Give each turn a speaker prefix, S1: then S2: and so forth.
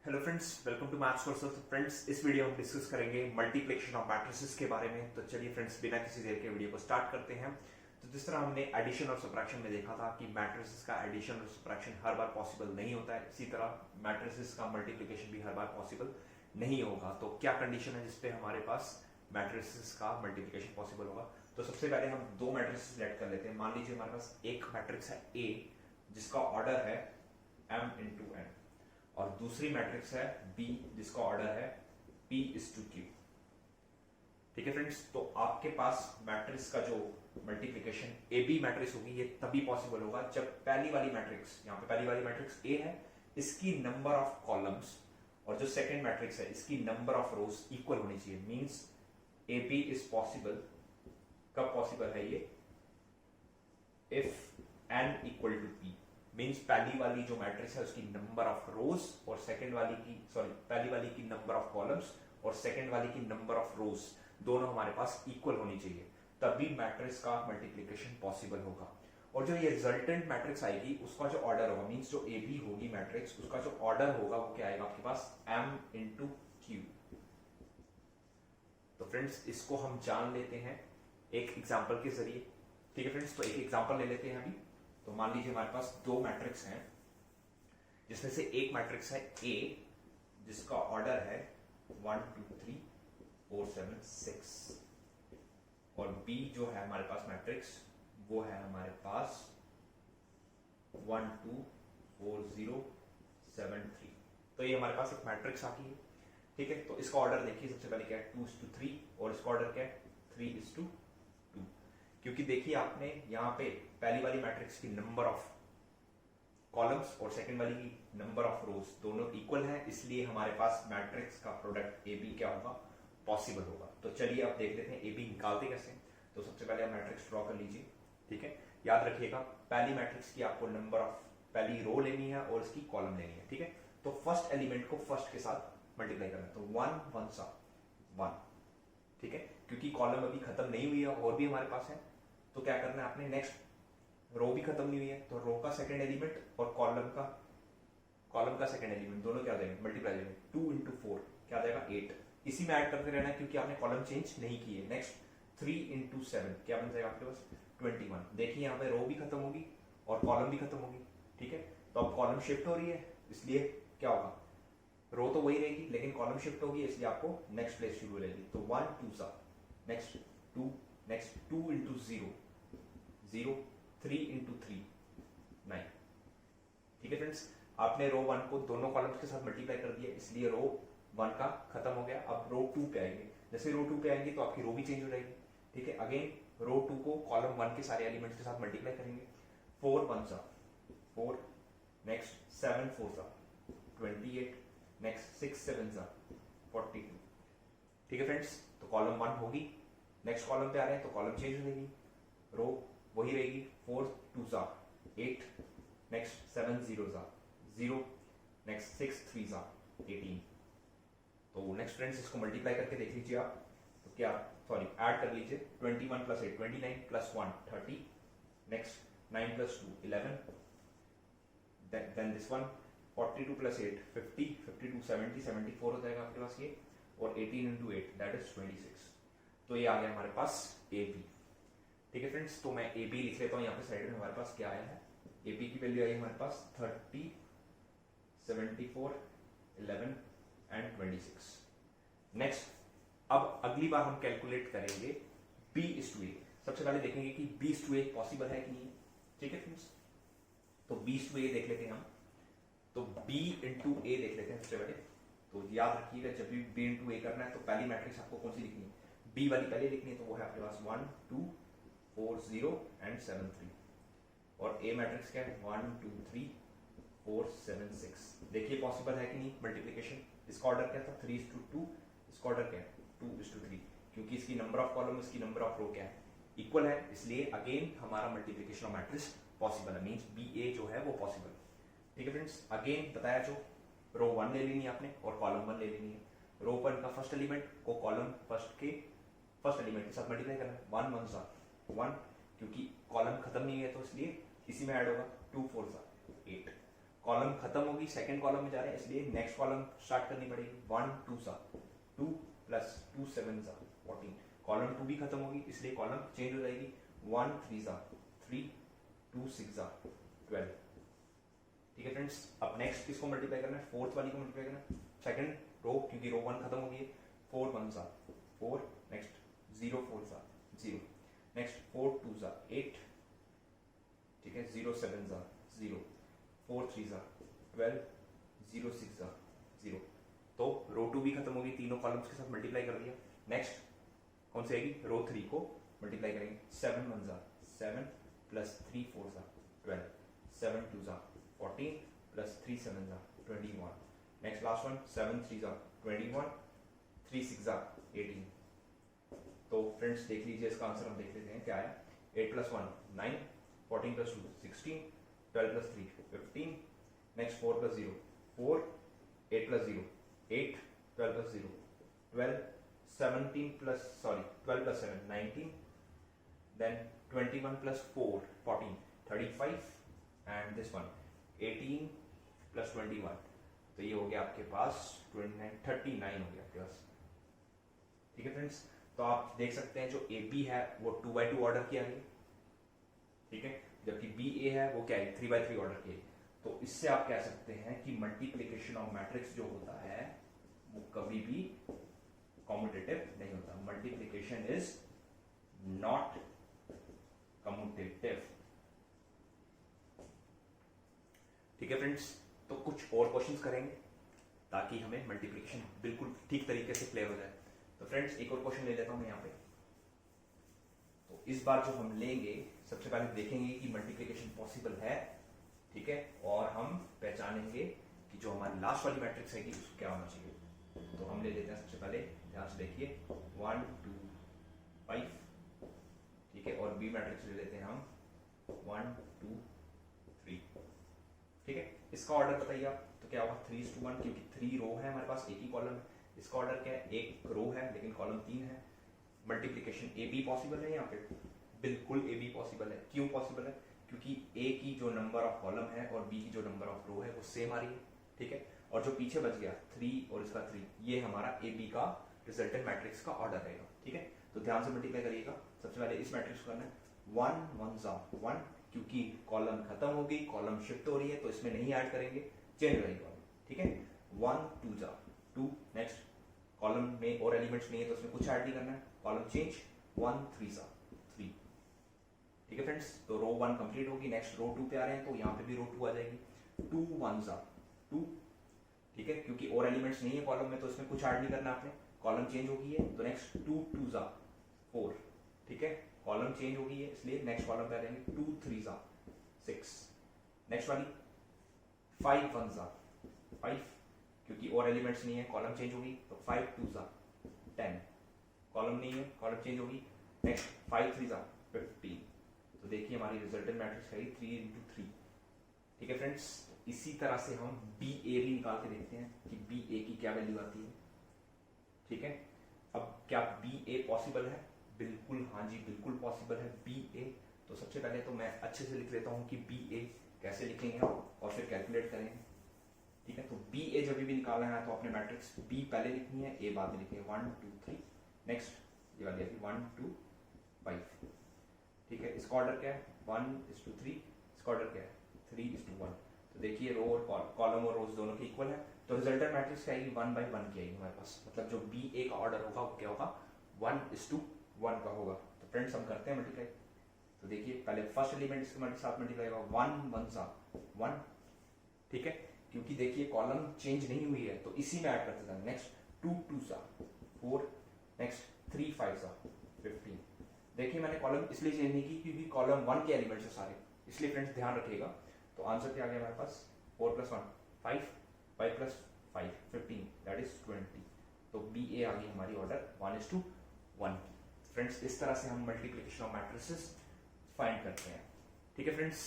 S1: Hello friends, welcome to maths course. Friends, इस video में हम डिस्कस करेंगे मल्टीप्लिकेशन ऑफ मैट्रिसेस के बारे में। तो चलिए फ्रेंड्स, बिना किसी देर के वीडियो को स्टार्ट करते हैं। तो जिस तरह हमने एडिशन और सब्ट्रैक्शन में देखा था कि मैट्रिसेस का एडिशन और सब्ट्रैक्शन हर बार पॉसिबल नहीं होता है, इसी तरह मैट्रिसेस का मल्टीप्लिकेशन भी हर बार पॉसिबल नहीं होगा। तो क्या कंडीशन है जिसपे हमारे पास मैट्रिसेस का मल्टीप्लिकेशन पॉसिबल होगा? तो सबसे पहले हम दो मैट्रिसेस सेलेक्ट कर लेते हैं। मान लीजिए हमारे पास एक मैट्रिक्स है ए जिसका ऑर्डर है m इंटू एन, और दूसरी मैट्रिक्स है B जिसका ऑर्डर है P/Q। ठीक है फ्रेंड्स, तो आपके पास मैट्रिक्स का जो मल्टीप्लिकेशन AB मैट्रिक्स होगी ये तभी पॉसिबल होगा जब पहली वाली मैट्रिक्स, यहाँ पे पहली वाली मैट्रिक्स A है, इसकी नंबर ऑफ कॉलम्स और जो सेकंड मैट्रिक्स है इसकी नंबर ऑफ रोज इक्वल होनी चाहिए। Means AB is possible. कब पॉसिबल है ये? If n equal to P। Means पहली वाली जो मैट्रिक्स है उसकी नंबर ऑफ रोज और सेकंड वाली की पहली वाली की नंबर ऑफ कॉलम्स और सेकंड वाली की नंबर ऑफ रोज दोनों हमारे पास इक्वल होनी चाहिए, तभी मैट्रिक्स का मल्टीप्लिकेशन पॉसिबल होगा। और जो ये रिजल्टेंट मैट्रिक्स आएगी उसका जो ऑर्डर होगा, मींस जो ए बी होगी मैट्रिक्स, उसका जो ऑर्डर होगा वो क्या आएगा आपके पास? m into Q. तो फ्रेंड्स, इसको हम जान लेते हैं एक एग्जाम्पल के जरिए। ठीक है फ्रेंड्स, तो एक एग्जाम्पल ले लेते हैं अभी। तो मान लीजिए हमारे पास दो मैट्रिक्स हैं, जिसमें से एक मैट्रिक्स है A जिसका ऑर्डर है 1 2 3 4 7 6, और B जो है हमारे पास मैट्रिक्स वो है हमारे पास 1 2 4 0 7 3। तो ये हमारे पास एक मैट्रिक्स आ गई है। ठीक है, तो इसका ऑर्डर देखिए, सबसे पहले क्या है? 2:3, और इसका ऑर्डर क्या है? 3:2। क्योंकि देखिए आपने यहाँ पे पहली वाली मैट्रिक्स की नंबर ऑफ कॉलम्स और सेकंड वाली की नंबर ऑफ रोज दोनों इक्वल है, इसलिए हमारे पास मैट्रिक्स का प्रोडक्ट ए बी क्या होगा? पॉसिबल होगा। तो चलिए अब देख लेते हैं ए बी निकालते कैसे। तो सबसे पहले आप मैट्रिक्स ड्रॉ कर लीजिए। ठीक है, याद रखिएगा पहली मैट्रिक्स की आपको नंबर ऑफ पहली रो लेनी है और इसकी कॉलम लेनी है। ठीक है, तो फर्स्ट एलिमेंट को फर्स्ट के साथ मल्टीप्लाई करना है। तो 1 1 सा 1। ठीक है, क्योंकि कॉलम अभी खत्म नहीं हुई है और भी हमारे पास है, तो क्या करना है आपने? नेक्स्ट रो भी खत्म नहीं हुई है, तो रो का सेकंड एलिमेंट और कॉलम का सेकंड एलिमेंट दोनों क्या आ जाएंगे? मल्टीप्लाई हो जाएंगे। 2 इंटू 4 क्या आ जाएगा? 8। इसी में ऐड करते रहना है क्योंकि आपने कॉलम चेंज नहीं की है। नेक्स्ट 3 इंटू 7 क्या बन जाएगा आपके पास? 21। देखिए यहाँ पे रो भी खत्म होगी और कॉलम भी खत्म होगी। ठीक है, तो अब कॉलम शिफ्ट हो रही है, इसलिए क्या होगा? रो तो वही रहेगी लेकिन कॉलम शिफ्ट होगी, इसलिए आपको नेक्स्ट प्लेस शुरू रहेगी। तो 1 2 सा, नेक्स्ट 2, नेक्स्ट 2 इंटू 0 0, 3 इंटू 3 9। ठीक है फ्रेंड्स, आपने रो 1 को दोनों कॉलम्स के साथ मल्टीप्लाई कर दिया, इसलिए रो 1 का खत्म हो गया। अब रो 2 पे आएंगे। जैसे रो 2 पे आएंगे तो आपकी रो भी चेंज हो जाएगी। ठीक है, अगेन रो 2 को कॉलम 1 के सारे एलिमेंट्स के साथ मल्टीप्लाई करेंगे। 4 1 सा 4, नेक्स्ट 7 4 सा 28, नेक्स्ट 6 7 सा 42। ठीक है फ्रेंड्स, तो कॉलम 1 होगी, नेक्स्ट कॉलम पे आ रहे हैं तो कॉलम चेंज हो जाएगी, रो वही रहेगी। 4 2 सा 8, नेक्स्ट 7 0 सा 0, नेक्स्ट 6 3 सा 18। तो नेक्स्ट फ्रेंड्स, इसको मल्टीप्लाई करके देख लीजिए आप। तो क्या, सॉरी ऐड कर लीजिए। 21 plus 8 29 plus 1 30, next 9 plus 2 11, then this one 42 plus 8 50, 52 70 74 हो जाएगा आपके पास ये, और 18 इंटू 8 दैट इज 26। तो ये आ गया हमारे पास ए बी। ठीक है फ्रेंड्स, तो मैं ए बी लिख लेता हूं यहाँ पे साइड में। हमारे पास क्या आया है? ए बी की वैल्यू आई हमारे पास 30 74 11 एंड 26। नेक्स्ट, अब अगली बार हम कैलकुलेट करेंगे B/A। सबसे पहले देखेंगे कि B/A पॉसिबल है कि नहीं। ठीक है फ्रेंड्स, तो B/A देख लेते हैं हम। तो B इंटू A देख लेते हैं सबसे पहले। तो याद रखिएगा, जब भी B इंटू A करना है तो पहली मैट्रिक्स आपको कौन सी लिखनी है? B वाली पहले लिखनी है, तो वो है आपके पास 1 2 4 0 एंड 7 3। और A मैट्रिक्स क्या है? 1 2 3 4 7 6। देखिए पॉसिबल है कि नहीं मल्टीप्लिकेशन। इसका ऑर्डर क्या था? 3:2। इसका ऑर्डर क्या है? 2:3। क्योंकि इसकी नंबर ऑफ कॉलम, इसकी नंबर ऑफ रो क्या है? इक्वल है, इसलिए अगेन हमारा मल्टीप्लिकेशन ऑफ मैट्रिक्स पॉसिबल है। मींस BA जो है वो पॉसिबल। ठीक है फ्रेंड्स, अगेन बताया, जो रो 1 ले लेनी है आपने और कॉलम 1 ले लेनी है। रो 1 का फर्स्ट एलिमेंट को कॉलम फर्स्ट के फर्स्ट एलिमेंट के साथ मल्टीप्लाई करना है। 1 1 सा 1, क्योंकि कॉलम खत्म नहीं है तो इसलिए इसी में ऐड होगा। 2 4 सा 8, कॉलम खत्म होगी, सेकंड कॉलम में जा रहे हैं, इसलिए नेक्स्ट कॉलम स्टार्ट करनी पड़ेगी। 1 2 सा 2 प्लस 2 7 सा 14, कॉलम 2 भी खत्म होगी, इसलिए कॉलम चेंज हो जाएगी। 1 3 सा 3 2 6 सा 12। ठीक है फ्रेंड्स, अब नेक्स्ट किसको मल्टीप्लाई करना है, फोर्थ वाली को मल्टीप्लाई करना है, सेकंड रो, क्योंकि रो 1 खत्म हो गई है। 4 1 सा 4, नेक्स्ट 0 4 सा 0, नेक्स्ट 4 2 सा 8, ठीक है, 0 7 सा 0, 4 3 सा 12, 0 6 सा 0। तो रो 2 भी खत्म होगी, तीनों कॉलम्स के साथ मल्टीप्लाई कर दिया। नेक्स्ट कौन सी आएगी, रो 3 को मल्टीप्लाई करेंगे। 7 1 सा 7 प्लस 3 4 सा 12, 7 2 सा 14 प्लस 3 7 सा 21। नेक्स्ट लास्ट वन 7 3 सा 21, 3 6 सा 18। तो फ्रेंड्स देख लीजिए, इसका आंसर हम देख लेते हैं क्या है। 8 plus 1 9, 14 plus 2 16, 12 plus 3 15, next 4 plus 0 4, 8 plus 0 8, 12 plus 0 12, 17 plus 12 plus 7 19, then 21 plus 4 14 35, and this one 18 plus 21, तो ये हो गया आपके पास 29 39 हो गया आपके पास। ठीक है फ्रेंड्स, तो आप देख सकते हैं जो ए बी है वो 2x2 ऑर्डर किया है, ठीक है, जबकि बी ए है वो क्या है 3x3 ऑर्डर किया। तो इससे आप कह सकते हैं कि मल्टीप्लिकेशन ऑफ मैट्रिक्स जो होता है वो कभी भी कॉम्यूटेटिव नहीं होता। Multiplication is not commutative. ठीक है फ्रेंड्स, तो कुछ और क्वेश्चंस करेंगे ताकि हमें मल्टीप्लिकेशन बिल्कुल ठीक तरीके से क्लियर हो जाए। तो फ्रेंड्स एक और क्वेश्चन ले लेता हूं यहाँ पे। तो इस बार जो हम लेंगे, सबसे पहले देखेंगे कि मल्टीप्लिकेशन पॉसिबल है, ठीक है, और हम पहचानेंगे कि जो हमारी लास्ट वाली मैट्रिक्स है कि उसको क्या होना चाहिए। तो हम ले लेते हैं सबसे पहले, ध्यान से देखिए 1 2 5, ठीक है, और बी मैट्रिक्स ले लेते हैं हम 1 2 3, ठीक है। इसका ऑर्डर बताइए आप, तो क्या होगा 3:1, क्योंकि 3 रो है हमारे पास, एक ही कॉलम है। इसका ऑर्डर क्या है, एक रो है लेकिन कॉलम 3 है। मल्टीप्लिकेशन ए बी पॉसिबल है यहाँ पे, बिल्कुल ए बी पॉसिबल है। क्यों पॉसिबल है, क्योंकि ए की जो नंबर ऑफ कॉलम है और बी की जो नंबर ऑफ रो है वो सेम आ रही है, ठीक है। और जो पीछे बच गया 3 और इसका 3, ये हमारा ए बी का रिजल्टेंट मैट्रिक्स का ऑर्डर रहेगा, ठीक है। तो ध्यान से मल्टीप्लाई करिएगा। सबसे पहले इस मैट्रिक्स को करना है 1 1 सा 1, क्योंकि कॉलम खत्म हो गई, कॉलम शिफ्ट हो रही है, तो इसमें नहीं ऐड करेंगे, चेंज रहेगी कॉलम, ठीक है। 1 2 सा 2, नेक्स्ट कॉलम में और एलिमेंट्स नहीं है तो उसमें कुछ ऐड नहीं करना है, कॉलम चेंज। 1 3 सा 3, ठीक है फ्रेंड्स। तो रो 1 कंप्लीट होगी, नेक्स्ट रो 2 पे आ रहे हैं, तो यहाँ पे भी रो 2 आ जाएगी। 2 1 सा 2, ठीक है, क्योंकि और एलिमेंट्स नहीं है कॉलम में तो इसमें कुछ ऐड नहीं करना आपने, कॉलम चेंज हो गई है। तो नेक्स्ट 2 2 सा 4, ठीक है, कॉलम चेंज हो गई है इसलिए नेक्स्ट कॉलम पे आ जाएंगे 2 3 सा 6। नेक्स्ट वाली 5 1 सा 5, क्योंकि और एलिमेंट्स नहीं है, कॉलम चेंज होगी, तो 5 2 सा 10, कॉलम नहीं है, कॉलम चेंज होगी। नेक्स्ट 5 3 सा 15। तो देखिए हमारी रिजल्टेंट मैट्रिक्स है 3 into 3, ठीक है फ्रेंड्स। इसी तरह से हम बी ए भी निकाल के देखते हैं कि बी ए की क्या वैल्यू आती है, ठीक है। अब क्या बी ए पॉसिबल है, बिल्कुल हाँ जी, बिल्कुल पॉसिबल है बी ए। तो सबसे पहले तो मैं अच्छे से लिख लेता हूं कि बी ए कैसे लिखेंगे हम, और फिर कैलकुलेट करेंगे, ठीक है। तो बी ए जब भी निकालना है तो अपने मैट्रिक्स बी पहले लिखनी है, ए बाद में लिखनी है। 1 2 3, नेक्स्ट ये वाली आती 1 2 5, ठीक है। इसका ऑर्डर क्या है 1:3, इसका ऑर्डर क्या है 3:1। तो देखिए रो और कॉलम और रोज दोनों के इक्वल है, तो रिजल्टेंट मैट्रिक्स क्या आएगी 1/1 की आएगी हमारे पास। मतलब जो बी ए का ऑर्डर होगा वो क्या होगा 1:1 का होगा। तो फ्रेंड्स हम करते हैं मल्टीप्लाई। तो देखिए पहले फर्स्ट एलिमेंट इसके साथ मल्टीप्लाई होगा 1 1 सा 1, ठीक है, क्योंकि देखिए कॉलम चेंज नहीं हुई है तो इसी में ऐड करते जाएंगे। नेक्स्ट 2 2 सा 4, नेक्स्ट 3 5 सा 15। देखिए मैंने कॉलम इसलिए चेंज नहीं की क्योंकि कॉलम 1 के एलिमेंट्स है सारे, इसलिए फ्रेंड्स ध्यान रखिएगा। तो आंसर क्या आ गया हमारे पास 4 + 1 5, 5 + 5 15, दैट इज 20। तो बी ए आ गई हमारी ऑर्डर 1:1 की। फ्रेंड्स इस तरह से हम मल्टीप्लिकेशन ऑफ मैट्रिसेस फाइंड करते हैं, ठीक है फ्रेंड्स।